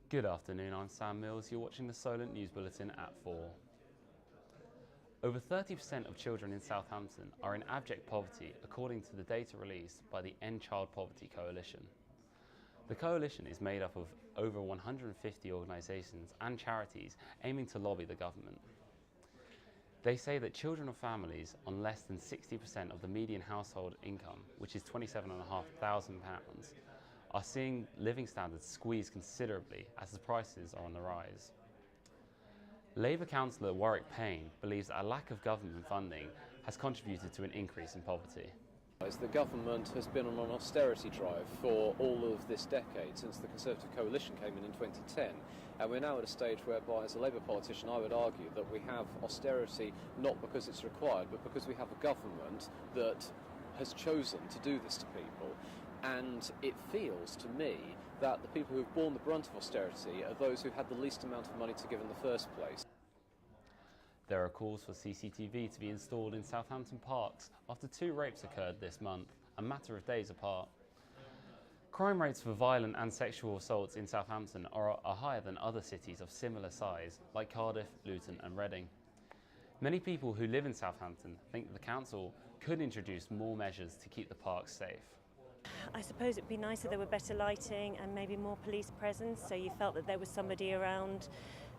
Good afternoon, I'm Sam Mills. You're watching the Solent News Bulletin at 4. Over 30% of children in Southampton are in abject poverty, according to the data released by the End Child Poverty Coalition. The coalition is made up of over 150 organisations and charities aiming to lobby the government. They say that children of families on less than 60% of the median household income, which is £27,500, are seeing living standards squeezed considerably as the prices are on the rise. Labour councillor Warwick Payne believes that a lack of government funding has contributed to an increase in poverty. The government has been on an austerity drive for all of this decade, since the Conservative coalition came in 2010, and we're now at a stage whereby, as a Labour politician, I would argue that we have austerity not because it's required, but because we have a government that has chosen to do this to people. And it feels to me that the people who've borne the brunt of austerity are those who had the least amount of money to give in the first place. There are calls for CCTV to be installed in Southampton parks after 2 rapes occurred this month, a matter of days apart. Crime rates for violent and sexual assaults in Southampton are higher than other cities of similar size, like Cardiff, Luton and Reading. Many people who live in Southampton think the council could introduce more measures to keep the parks safe. I suppose it'd be nice if there were better lighting and maybe more police presence, so you felt that there was somebody around,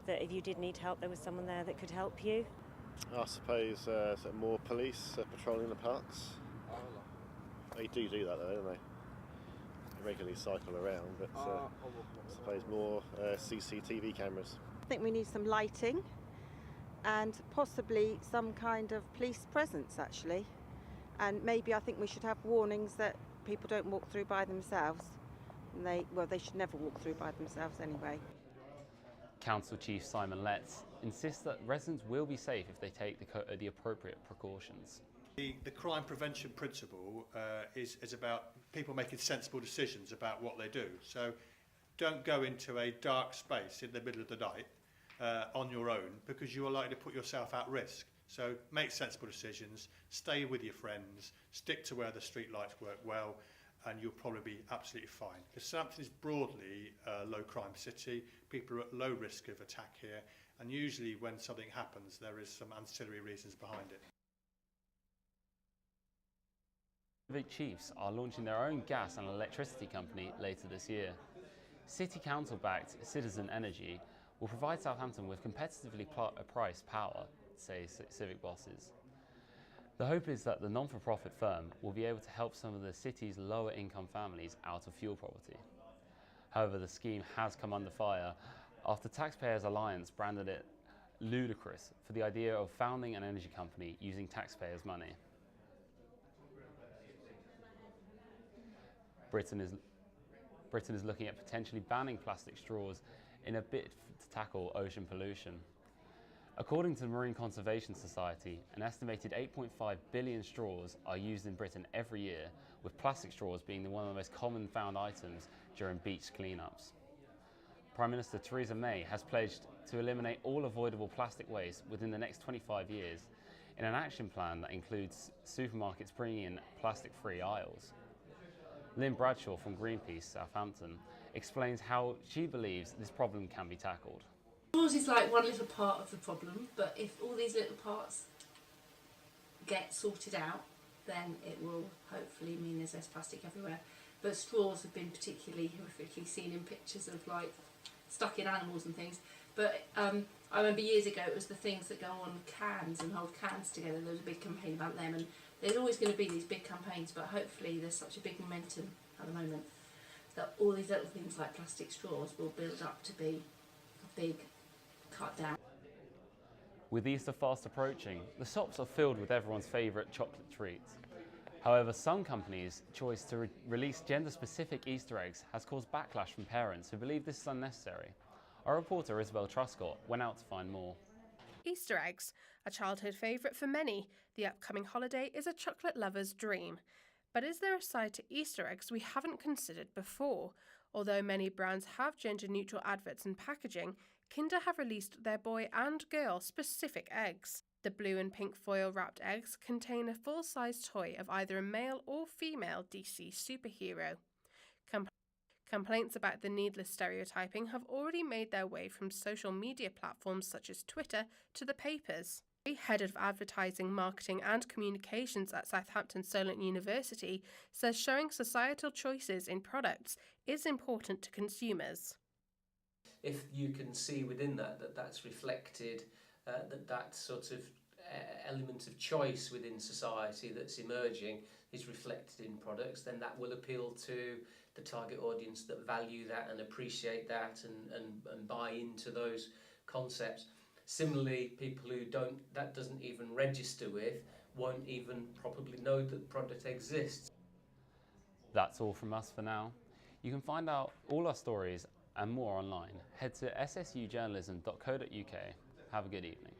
that if you did need help there was someone there that could help you. I suppose sort of more police patrolling the parks. They do that though, don't they? They regularly cycle around, but I suppose more CCTV cameras. I think we need some lighting and possibly some kind of police presence actually, and maybe I think we should have warnings that people don't walk through by themselves. And they should never walk through by themselves anyway. Council Chief Simon Letts insists that residents will be safe if they take the appropriate precautions. The crime prevention principle is about people making sensible decisions about what they do. So don't go into a dark space in the middle of the night on your own, because you are likely to put yourself at risk. So make sensible decisions, stay with your friends, stick to where the street lights work well, and you'll probably be absolutely fine. Because Southampton is broadly a low crime city, people are at low risk of attack here, and usually when something happens there is some ancillary reasons behind it. Civic chiefs are launching their own gas and electricity company later this year. City Council-backed Citizen Energy will provide Southampton with competitively priced power, say civic bosses. The hope is that the non-for-profit firm will be able to help some of the city's lower income families out of fuel poverty. However, the scheme has come under fire after Taxpayers Alliance branded it ludicrous for the idea of founding an energy company using taxpayers' money. Britain is looking at potentially banning plastic straws in a bid to tackle ocean pollution. According to the Marine Conservation Society, an estimated 8.5 billion straws are used in Britain every year, with plastic straws being one of the most common found items during beach cleanups. Prime Minister Theresa May has pledged to eliminate all avoidable plastic waste within the next 25 years in an action plan that includes supermarkets bringing in plastic-free aisles. Lynn Bradshaw from Greenpeace Southampton explains how she believes this problem can be tackled. Straws is like one little part of the problem, but if all these little parts get sorted out, then it will hopefully mean there's less plastic everywhere. But straws have been particularly horrifically seen in pictures of like stuck in animals and things. But I remember years ago it was the things that go on cans and hold cans together. There was a big campaign about them, and there's always going to be these big campaigns, but hopefully there's such a big momentum at the moment that all these little things like plastic straws will build up to be a big cut down. With Easter fast approaching, the shops are filled with everyone's favourite chocolate treats. However, some companies' choice to release gender-specific Easter eggs has caused backlash from parents who believe this is unnecessary. Our reporter Isabel Truscott went out to find more. Easter eggs, a childhood favourite for many, the upcoming holiday is a chocolate lover's dream. But is there a side to Easter eggs we haven't considered before? Although many brands have gender-neutral adverts and packaging, Kinder have released their boy and girl specific eggs. The blue and pink foil-wrapped eggs contain a full-size toy of either a male or female DC superhero. Complaints about the needless stereotyping have already made their way from social media platforms such as Twitter to the papers. The head of advertising, marketing and communications at Southampton Solent University says showing societal choices in products is important to consumers. If you can see within that's reflected, that sort of element of choice within society that's emerging is reflected in products, then that will appeal to the target audience that value that and appreciate that and buy into those concepts. Similarly, people who that doesn't even register with won't even probably know that the product exists. That's all from us for now. You can find out all our stories and more online. Head to ssjournalism.co.uk. Have a good evening.